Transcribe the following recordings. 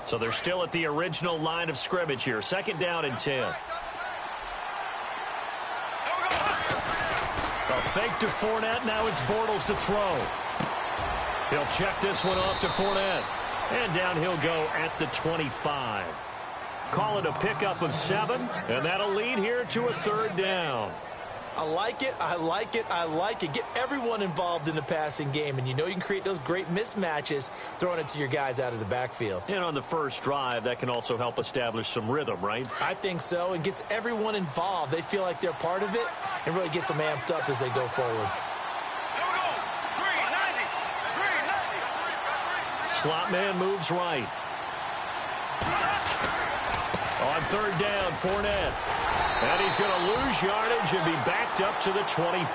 So they're still at the original line of scrimmage here. 2nd down and 10. A fake to Fournette. Now it's Bortles to throw. He'll check this one off to Fournette. And down he'll go at the 25. Call it a pickup of 7. And that'll lead here to a 3rd down. I like it, I like it, I like it. Get everyone involved in the passing game, and you know you can create those great mismatches throwing it to your guys out of the backfield. And on the first drive, that can also help establish some rhythm, right? I think so, and gets everyone involved. They feel like they're part of it and really gets them amped up as they go forward. Slot man moves right. On 3rd down, Fournette. And he's going to lose yardage and be backed up to the 25.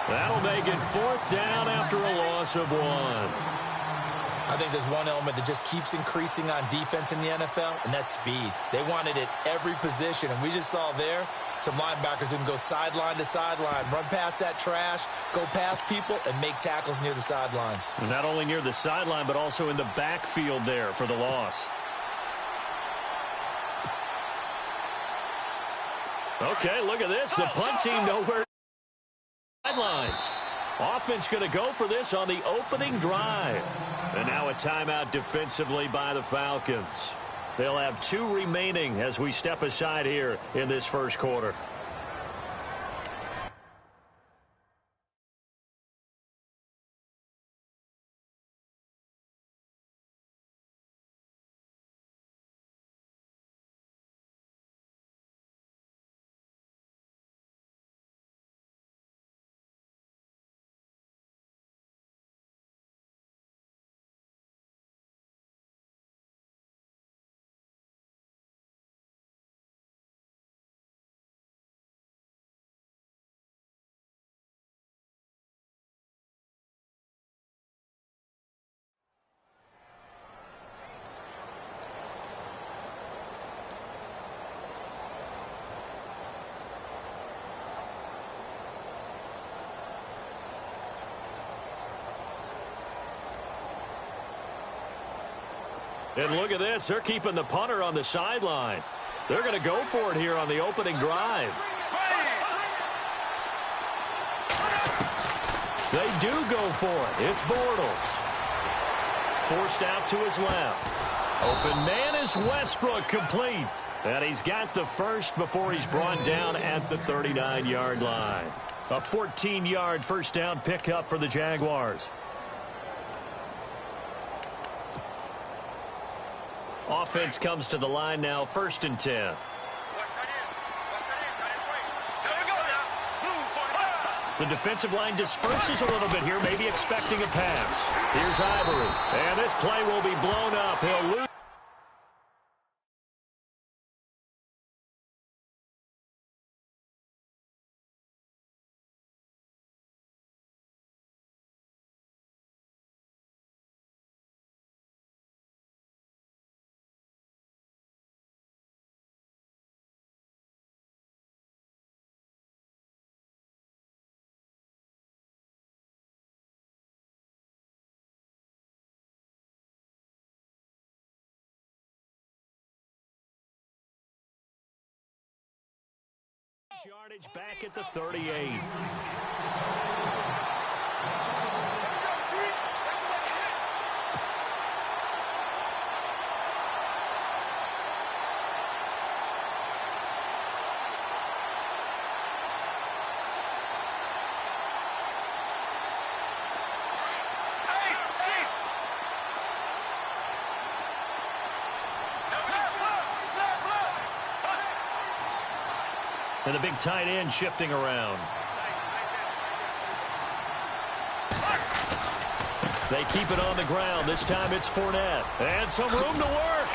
That'll make it 4th down after a loss of 1. I think there's one element that just keeps increasing on defense in the NFL, and that's speed. They want it at every position, and we just saw there some linebackers who can go sideline to sideline, run past that trash, go past people, and make tackles near the sidelines. Not only near the sideline, but also in the backfield there for the loss. Okay, look at this. The punt team nowhere. Sidelines. Offense going to go for this on the opening drive. And now a timeout defensively by the Falcons. They'll have 2 remaining as we step aside here in this first quarter. And look at this. They're keeping the punter on the sideline. They're going to go for it here on the opening drive. They do go for it. It's Bortles. Forced out to his left. Open man is Westbrook, complete. And he's got the first before he's brought down at the 39-yard line. A 14-yard first down pickup for the Jaguars. Offense comes to the line now, 1st and 10. The defensive line disperses a little bit here, maybe expecting a pass. Here's Ivory, and this play will be blown up. He'll lose. Yardage back at the 38. And the big tight end shifting around. They keep it on the ground. This time it's Fournette. And some room to work.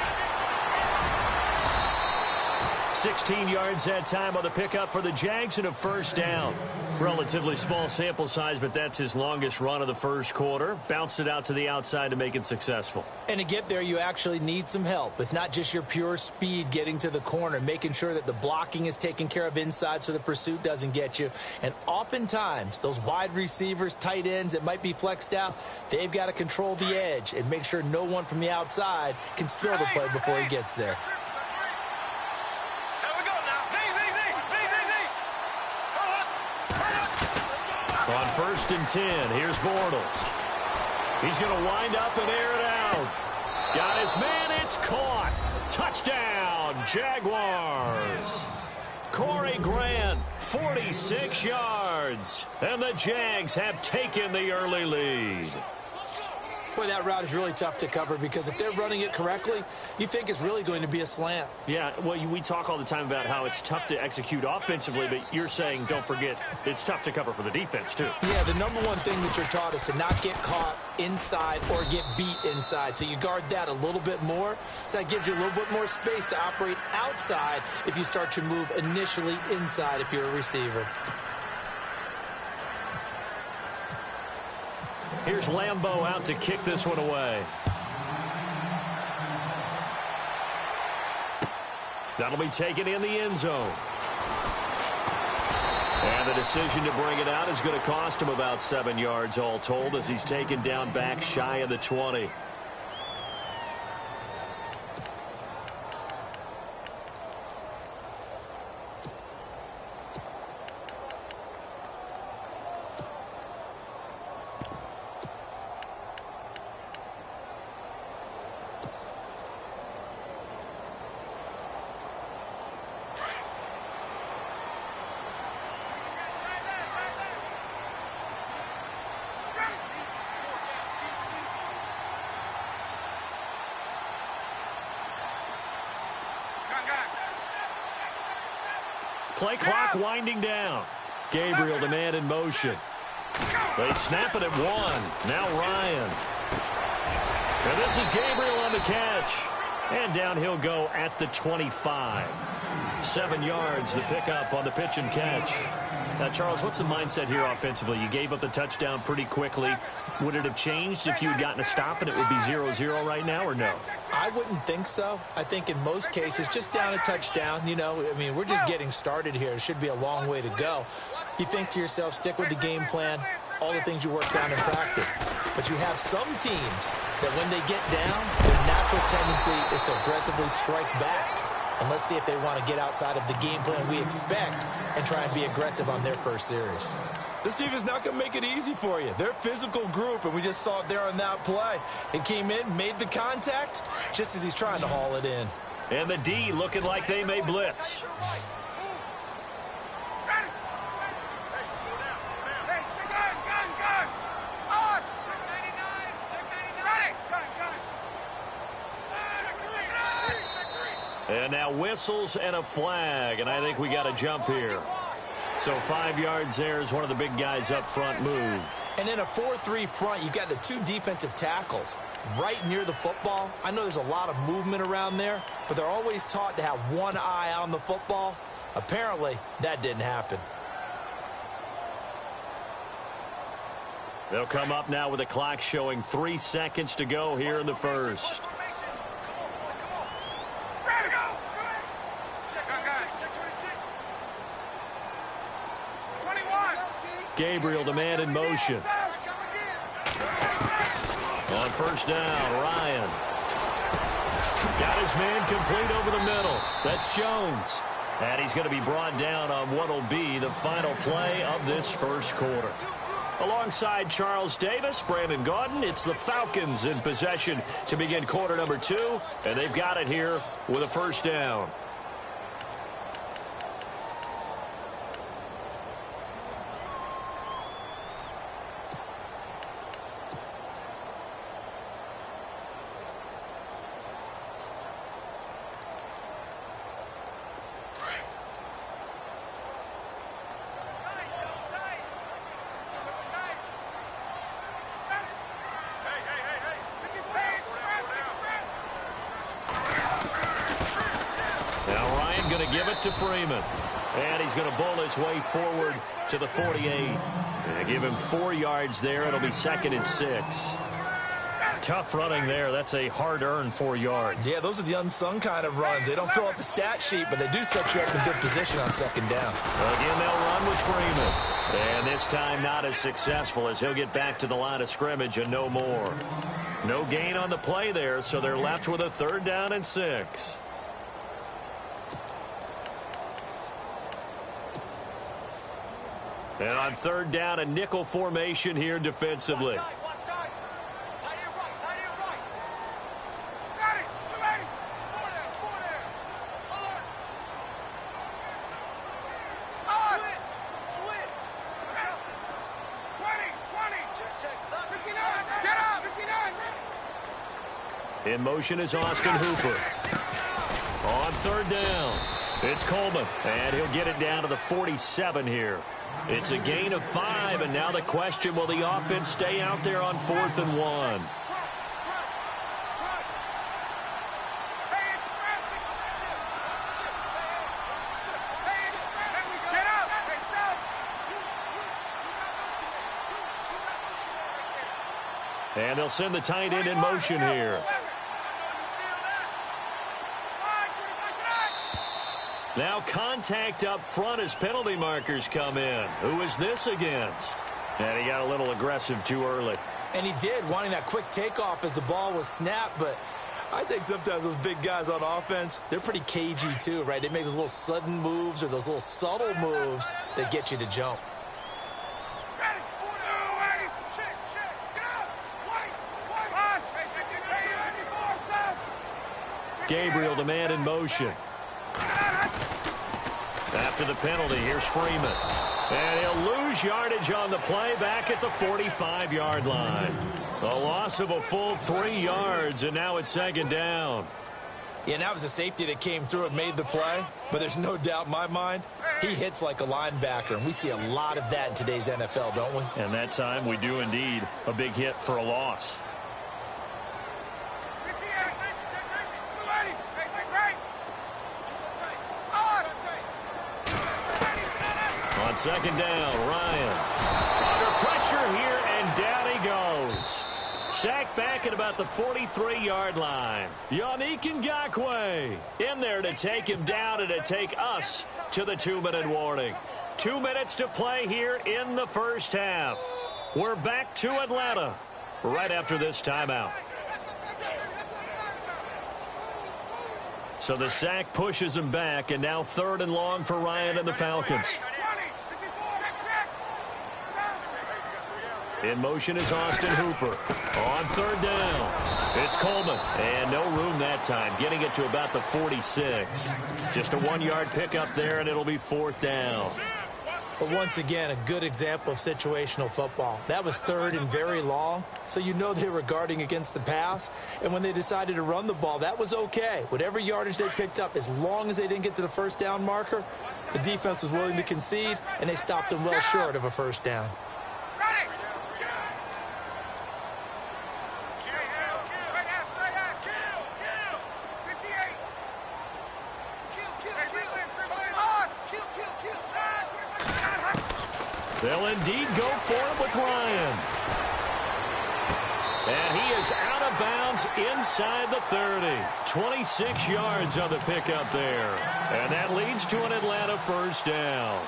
16 yards that time on the pickup for the Jags and a first down. Relatively small sample size, but that's his longest run of the first quarter. Bounced it out to the outside to make it successful. And to get there, you actually need some help. It's not just your pure speed getting to the corner, making sure that the blocking is taken care of inside so the pursuit doesn't get you. And oftentimes, those wide receivers, tight ends that might be flexed out, they've got to control the edge and make sure no one from the outside can spill the play before he gets there. On 1st and 10, here's Bortles. He's going to wind up and air it out. Got his man, it's caught. Touchdown, Jaguars. Corey Grant, 46 yards. And the Jags have taken the early lead. Boy, that route is really tough to cover because if they're running it correctly, you think it's really going to be a slant. Yeah, well, we talk all the time about how it's tough to execute offensively, but you're saying, don't forget, it's tough to cover for the defense, too. Yeah, the number one thing that you're taught is to not get caught inside or get beat inside. So you guard that a little bit more. So that gives you a little bit more space to operate outside if you start your move initially inside if you're a receiver. Here's Lambeau out to kick this one away. That'll be taken in the end zone. And the decision to bring it out is going to cost him about 7 yards all told as he's taken down back shy of the 20. Play clock winding down. Gabriel, the man in motion. They snap it at 1. Now Ryan. And this is Gabriel on the catch. And down he'll go at the 25. 7 yards, the pickup on the pitch and catch. Now, Charles, what's the mindset here offensively? You gave up the touchdown pretty quickly. Would it have changed if you had gotten a stop and it would be 0-0 right now, or no? I wouldn't think so. I think in most cases, just down a touchdown, you know, I mean, we're just getting started here. It should be a long way to go. You think to yourself, stick with the game plan, all the things you worked on in practice. But you have some teams that when they get down, their natural tendency is to aggressively strike back. And let's see if they want to get outside of the game plan we expect and try and be aggressive on their first series. This team is not going to make it easy for you. They're a physical group, and we just saw it there on that play. It came in, made the contact, just as he's trying to haul it in. And the D looking like they may blitz. And now whistles and a flag, and I think we got a jump here. So 5 yards there as one of the big guys up front moved. And in a 4-3 front, you've got the 2 defensive tackles right near the football. I know there's a lot of movement around there, but they're always taught to have one eye on the football. Apparently, that didn't happen. They'll come up now with the clock showing 3 seconds to go here in the first. Gabriel, the man in motion. On first down, Ryan. Got his man complete over the middle. That's Jones. And he's going to be brought down on what will be the final play of this first quarter. Alongside Charles Davis, Brandon Gaudin, it's the Falcons in possession to begin quarter number 2. And they've got it here with a first down. Give it to Freeman. And he's going to bull his way forward to the 48. And give him 4 yards there. It'll be 2nd and 6. Tough running there. That's a hard-earned 4 yards. Yeah, those are the unsung kind of runs. They don't fill up the stat sheet, but they do set you up in good position on 2nd down. Again, they'll run with Freeman. And this time not as successful as he'll get back to the line of scrimmage and no more. No gain on the play there, so they're left with a 3rd down and 6. And on 3rd down, a nickel formation here defensively. In motion is Austin Hooper. On 3rd down, it's Coleman, and he'll get it down to the 47 here. It's a gain of 5, and now the question, will the offense stay out there on 4th and 1? And they'll send the tight end in motion here. Now contact up front as penalty markers come in. Who is this against? And he got a little aggressive too early. And he did, wanting that quick takeoff as the ball was snapped. But I think sometimes those big guys on offense, they're pretty cagey too, right? They make those little sudden moves or those little subtle moves that get you to jump. Gabriel, the man in motion. After the penalty, here's Freeman. And he'll lose yardage on the play back at the 45-yard line. A loss of a full 3 yards, and now it's 2nd down. Yeah, and that was a safety that came through and made the play. But there's no doubt in my mind, he hits like a linebacker. And we see a lot of that in today's NFL, don't we? And that time we do indeed. A big hit for a loss. On 2nd down, Ryan. Under pressure here, and down he goes. Sacked back at about the 43-yard line. Yannick Ngakoue in there to take him down and to take us to the 2-minute warning. 2 minutes to play here in the first half. We're back to Atlanta right after this timeout. So the sack pushes him back, and now 3rd and long for Ryan and the Falcons. In motion is Austin Hooper. On 3rd down, it's Coleman. And no room that time, getting it to about the 46. Just a 1-yard pickup there, and it'll be 4th down. But once again, a good example of situational football. That was 3rd and very long, so you know they were guarding against the pass. And when they decided to run the ball, that was okay. Whatever yardage they picked up, as long as they didn't get to the 1st down marker, the defense was willing to concede, and they stopped them well short of a 1st down. They'll indeed go for it with Ryan. And he is out of bounds inside the 30. 26 yards on the pickup there. And that leads to an Atlanta 1st down.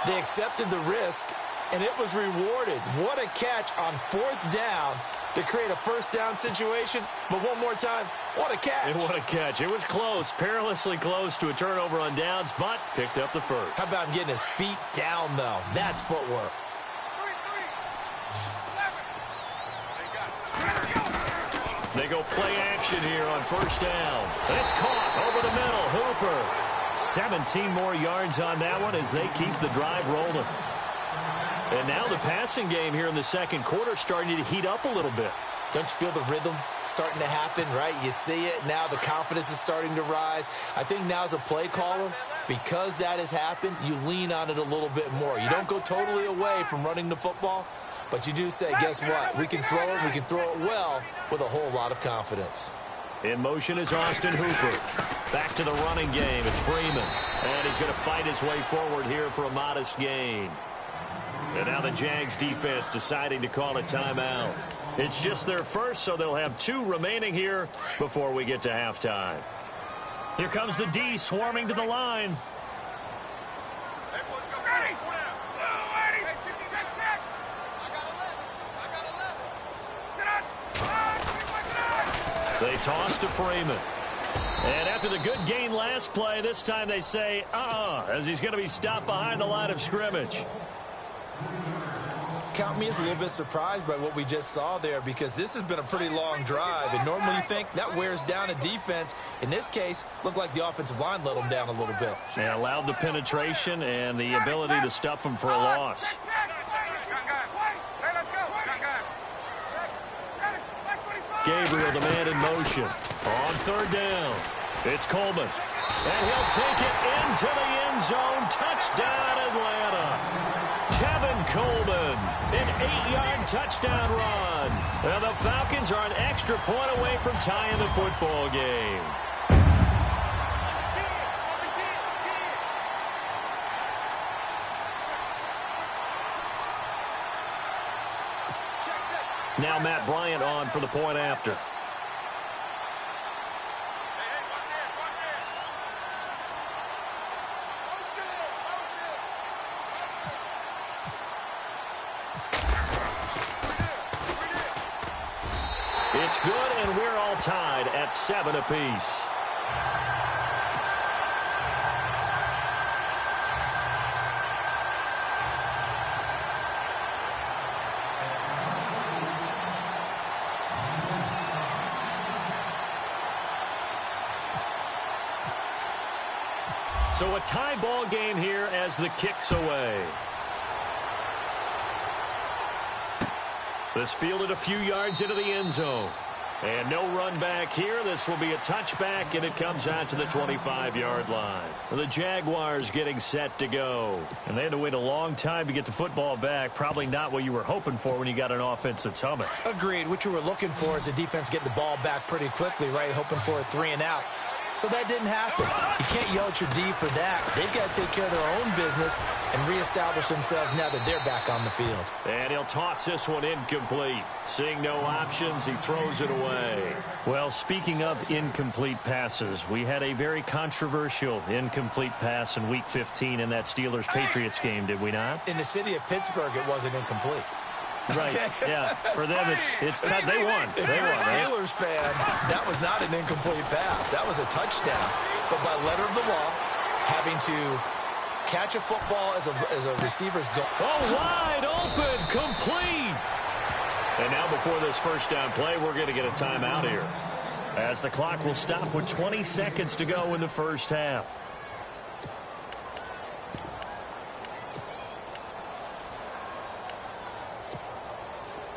They accepted the risk, and it was rewarded. What a catch on 4th down to create a 1st down situation. But one more time, what a catch. And what a catch. It was close, perilously close to a turnover on downs, but picked up the 1st. How about him getting his feet down, though? That's footwork. They go play action here on 1st down. And it's caught over the middle. Hooper. 17 more yards on that one as they keep the drive rolling. And now the passing game here in the 2nd quarter starting to heat up a little bit. Don't you feel the rhythm starting to happen, right? You see it. Now the confidence is starting to rise. I think now as a play caller, because that has happened, you lean on it a little bit more. You don't go totally away from running the football, but you do say, guess what? We can throw it. We can throw it well with a whole lot of confidence. In motion is Austin Hooper. Back to the running game. It's Freeman. And he's going to fight his way forward here for a modest gain. And now the Jags defense deciding to call a timeout. It's just their first, so they'll have 2 remaining here before we get to halftime. Here comes the D swarming to the line. They toss to Freeman. And after the good gain last play, this time they say, as he's going to be stopped behind the line of scrimmage. Count me as a little bit surprised by what we just saw there, because this has been a pretty long drive, and normally you think that wears down a defense. In this case, looked like the offensive line let them down a little bit. They allowed the penetration and the ability to stuff them for a loss. Gabriel, the man in motion. On 3rd down, it's Coleman. And he'll take it into the end zone. Touchdown, Atlanta. Kevin Coleman, an 8-yard touchdown run. And the Falcons are an extra point away from tying the football game. Now Matt Bryant on for the point after. It's good, and we're all tied at 7 apiece. So a tie ball game here as the kick's away. This fielded a few yards into the end zone. And no run back here. This will be a touchback, and it comes out to the 25-yard line. The Jaguars getting set to go. And they had to wait a long time to get the football back. Probably not what you were hoping for when you got an offense that's humming. Agreed. What you were looking for is the defense getting the ball back pretty quickly, right? Hoping for a 3 and out. So that didn't happen. You can't yell at your D for that. They've got to take care of their own business and reestablish themselves now that they're back on the field. And he'll toss this one incomplete. Seeing no options, he throws it away. Well, speaking of incomplete passes, we had a very controversial incomplete pass in Week 15 in that Steelers-Patriots game, did we not? In the city of Pittsburgh, it wasn't incomplete. Right, yeah. For them, it's they won. If you're a Steelers fan, that was not an incomplete pass. That was a touchdown. But by letter of the law, having to catch a football as a receiver's goal. Oh, wide open, complete. And now before this first down play, we're going to get a timeout here, as the clock will stop with 20 seconds to go in the first half.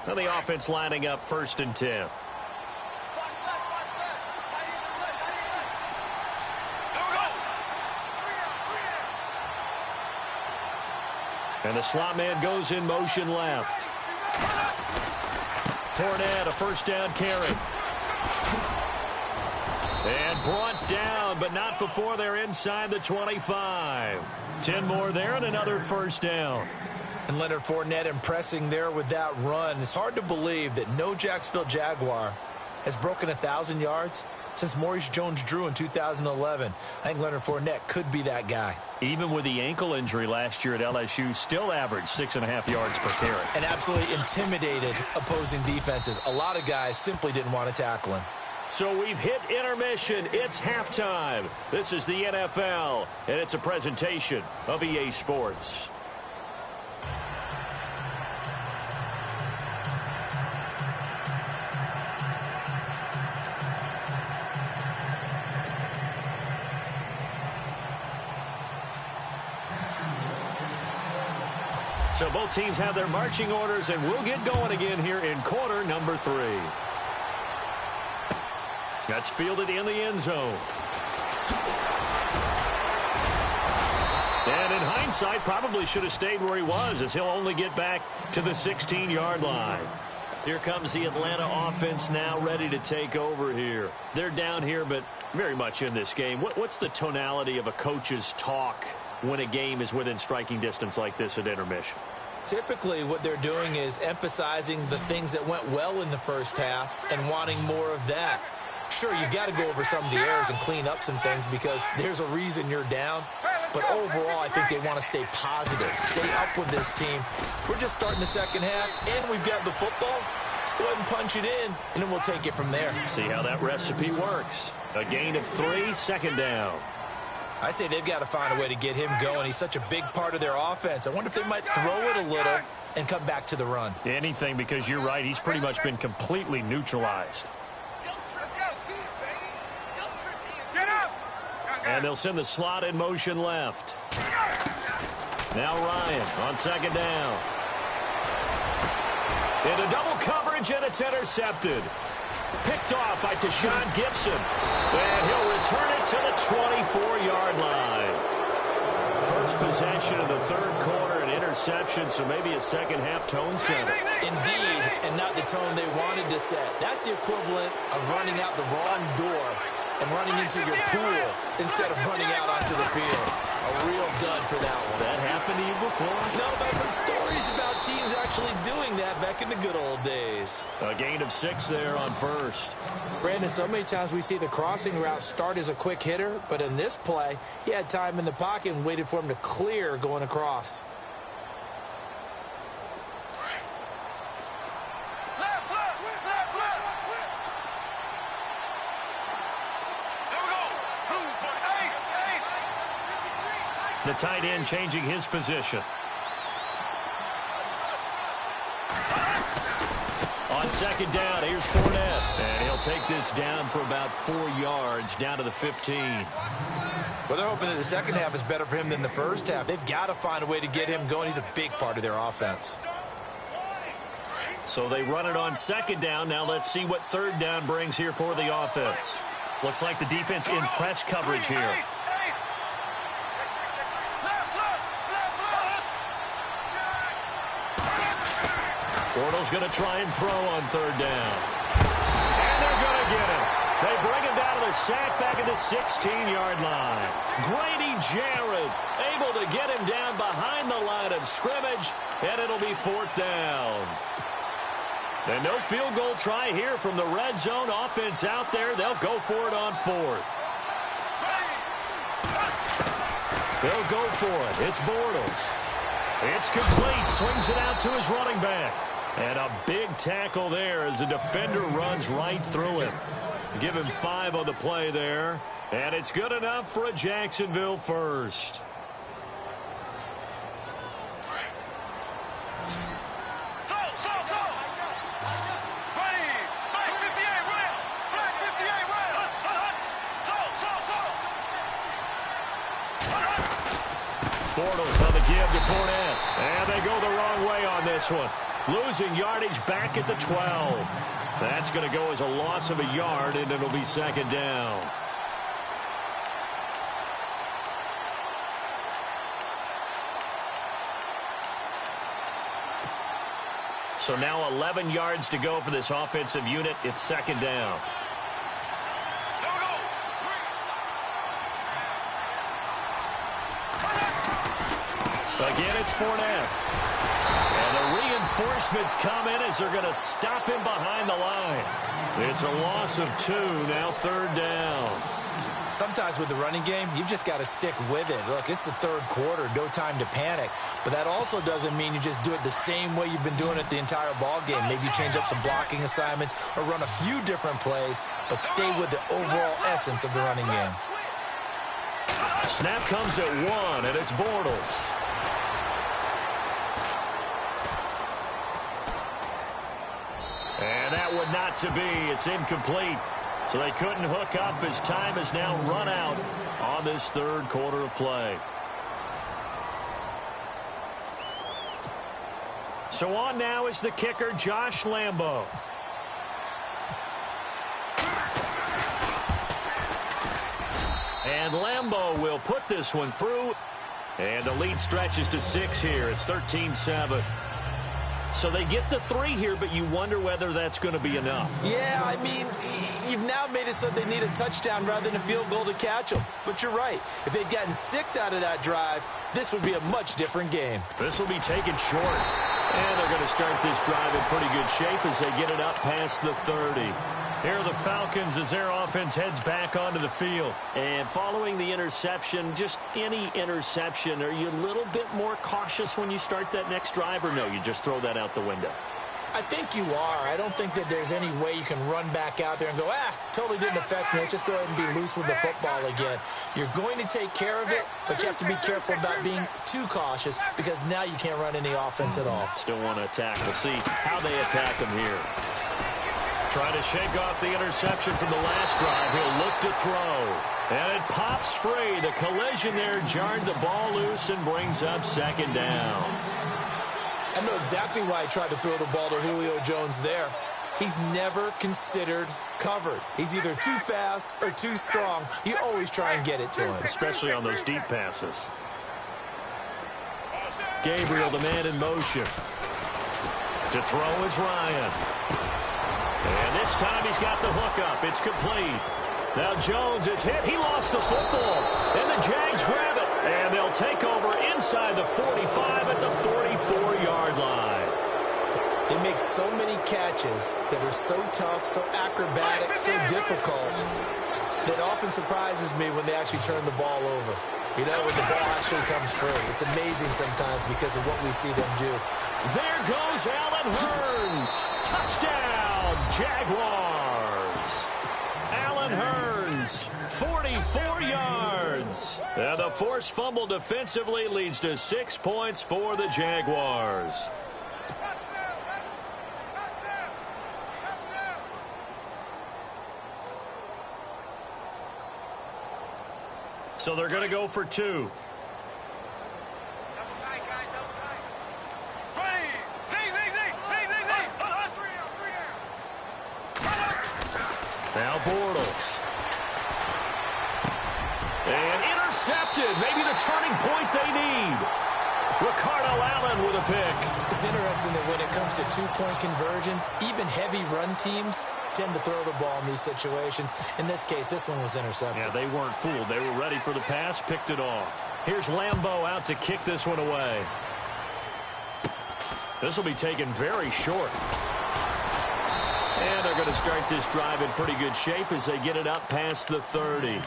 Now the offense lining up 1st and 10. And the slot man goes in motion left. Fournette, a first down carry. And brought down, but not before they're inside the 25. 10 more there and another first down. And Leonard Fournette impressing there with that run. It's hard to believe that no Jacksonville Jaguar has broken 1,000 yards since Maurice Jones-Drew in 2011. I think Leonard Fournette could be that guy. Even with the ankle injury last year at LSU, still averaged 6.5 yards per carry. And absolutely intimidated opposing defenses. A lot of guys simply didn't want to tackle him. So we've hit intermission. It's halftime. This is the NFL, and it's a presentation of EA Sports. So both teams have their marching orders, and we'll get going again here in quarter number 3. That's fielded in the end zone. And in hindsight, probably should have stayed where he was, as he'll only get back to the 16-yard line. Here comes the Atlanta offense now ready to take over here. They're down here, but very much in this game. What's the tonality of a coach's talk when a game is within striking distance like this at intermission? Typically, what they're doing is emphasizing the things that went well in the first half and wanting more of that. Sure, you've got to go over some of the errors and clean up some things because there's a reason you're down. But overall, I think they want to stay positive, stay up with this team. We're just starting the second half, and we've got the football. Let's go ahead and punch it in, and then we'll take it from there. See how that recipe works. A gain of 3, second down. I'd say they've got to find a way to get him going. He's such a big part of their offense. I wonder if they might throw it a little and come back to the run. Anything, because you're right. He's pretty much been completely neutralized. And they'll send the slot in motion left. Now Ryan on second down. Into double coverage, and it's intercepted. Picked off by Tashawn Gibson. And he'll return it to the 24-yard line. First possession of the third quarter, an interception, so maybe a second-half tone setter. Indeed, and not the tone they wanted to set. That's the equivalent of running out the wrong door and running into your pool instead of running out onto the field. A real dud for that one. Has that happened to you before? No, but I've heard stories about teams actually doing that back in the good old days. A gain of 6 there on first. Brandon, so many times we see the crossing route start as a quick hitter, but in this play, he had time in the pocket and waited for him to clear going across. The tight end changing his position. On second down, here's Fournette. And he'll take this down for about 4 yards, down to the 15. Well, they're hoping that the second half is better for him than the first half. They've got to find a way to get him going. He's a big part of their offense. So they run it on second down. Now let's see what third down brings here for the offense. Looks like the defense in press coverage here. Bortles going to try and throw on third down. And they're going to get him. They bring him down to the sack back at the 16-yard line. Grady Jarrett able to get him down behind the line of scrimmage, and it'll be fourth down. And no field goal try here from the red zone offense out there. They'll go for it on fourth. They'll go for it. It's Bortles. It's complete. Swings it out to his running back. And a big tackle there as the defender runs right through him. Give him 5 on the play there. And it's good enough for a Jacksonville first. Bortles on the give to Fournette. And they go the wrong way on this one. Losing yardage back at the 12. That's going to go as a loss of a yard, and it'll be second down. So now 11 yards to go for this offensive unit. It's second down. Again, it's Fournette. And the reinforcements come in as they're going to stop him behind the line. It's a loss of 2, now third down. Sometimes with the running game, you've just got to stick with it. Look, it's the third quarter, no time to panic. But that also doesn't mean you just do it the same way you've been doing it the entire ball game. Maybe change up some blocking assignments or run a few different plays, but stay with the overall essence of the running game. Snap comes at 1, and it's Bortles. And that would not to be. It's incomplete. So they couldn't hook up as time is now run out on this third quarter of play. So on now is the kicker, Josh Lambo. And Lambo will put this one through. And the lead stretches to 6 here. It's 13-7. So they get the 3 here, but you wonder whether that's going to be enough. Yeah, I mean, you've now made it so they need a touchdown rather than a field goal to catch them. But you're right. If they'd gotten 6 out of that drive, this would be a much different game. This will be taken short. And they're going to start this drive in pretty good shape as they get it up past the 30. Here are the Falcons as their offense heads back onto the field. And following the interception, just any interception, are you a little bit more cautious when you start that next drive, or no, you just throw that out the window? I think you are. I don't think that there's any way you can run back out there and go, totally didn't affect me. Let's just go ahead and be loose with the football again. You're going to take care of it, but you have to be careful about being too cautious because now you can't run any offense at all. Still want to attack. We'll see how they attack him here. Trying to shake off the interception from the last drive. He'll look to throw. And it pops free. The collision there jarred the ball loose and brings up 2nd down. I know exactly why I tried to throw the ball to Julio Jones there. He's never considered covered. He's either too fast or too strong. You always try and get it to him. Especially on those deep passes. Gabriel, the man in motion. To throw is Ryan. And this time he's got the hook up. It's complete. Now Jones is hit. He lost the football. And the Jags grab it. And they'll take over inside the 45 at the 44-yard line. They make so many catches that are so tough, so acrobatic, so difficult, that often surprises me when they actually turn the ball over. You know, when the ball actually comes free. It's amazing sometimes because of what we see them do. There goes Allen Hurns. Touchdown, Jaguars. Allen Hurns, 44 yards. And the forced fumble defensively leads to 6 points for the Jaguars. So they're going to go for 2. Now Bortles. And intercepted. Maybe the turning point they need. Ricardo Allen with a pick. It's interesting that when it comes to 2-point conversions, even heavy run teams tend to throw the ball in these situations. In this case, this one was intercepted. Yeah, they weren't fooled. They were ready for the pass, picked it off. Here's Lambeau out to kick this one away. This will be taken very short. And they're going to start this drive in pretty good shape as they get it up past the 30.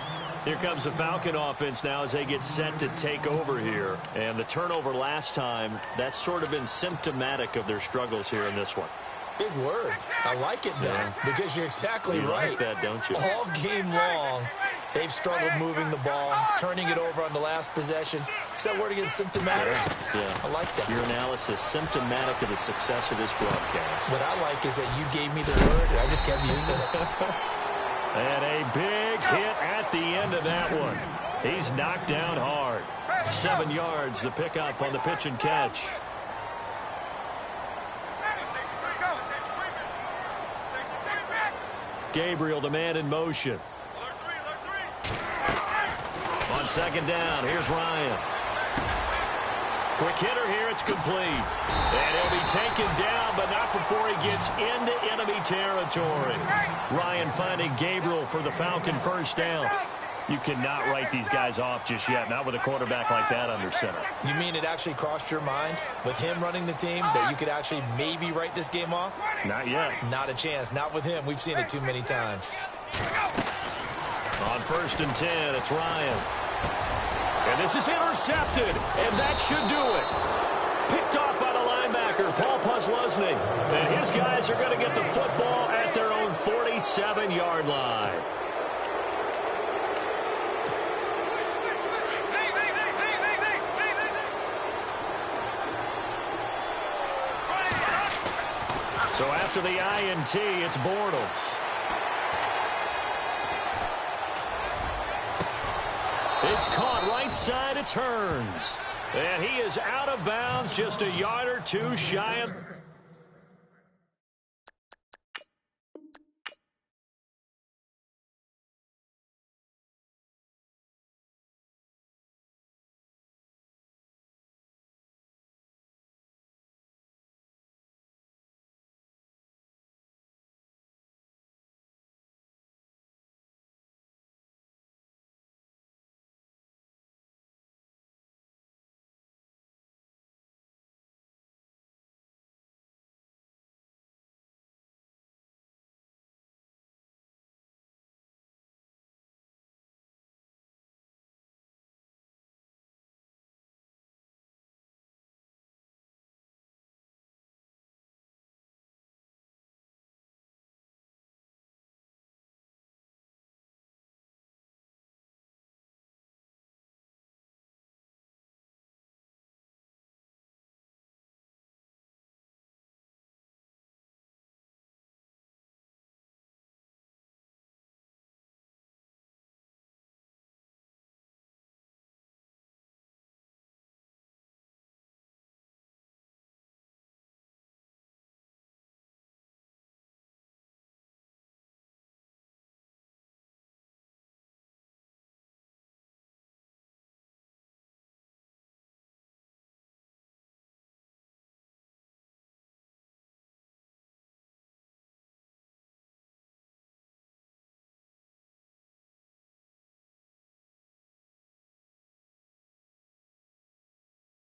Here comes the Falcon offense now as they get set to take over here. And the turnover last time, that's sort of been symptomatic of their struggles here in this one. Big word. I like it, though, because you're exactly right. You like that, don't you? All game long, they've struggled moving the ball, turning it over on the last possession. Is that word again, symptomatic? Yeah. I like that. Your analysis, symptomatic of the success of this broadcast. What I like is that you gave me the word, and I just kept using it. And a big hit at the end of that one. He's knocked down hard. 7 yards, the pickup on the pitch and catch. Gabriel, the man in motion. On 2nd down, here's Ryan. Quick hitter here, it's complete. And he'll be taken down, but not before he gets into enemy territory. Ryan finding Gabriel for the Falcon first down. You cannot write these guys off just yet, not with a quarterback like that under center. You mean it actually crossed your mind with him running the team that you could actually maybe write this game off? Not yet. Not a chance. Not with him. We've seen it too many times. On 1st and 10, it's Ryan. And this is intercepted, and that should do it. Picked off by the linebacker, Paul Posluszny. And his guys are going to get the football at their own 47-yard line. So after the INT, it's Bortles. It's caught right side, it turns. And he is out of bounds, just a yard or two shy of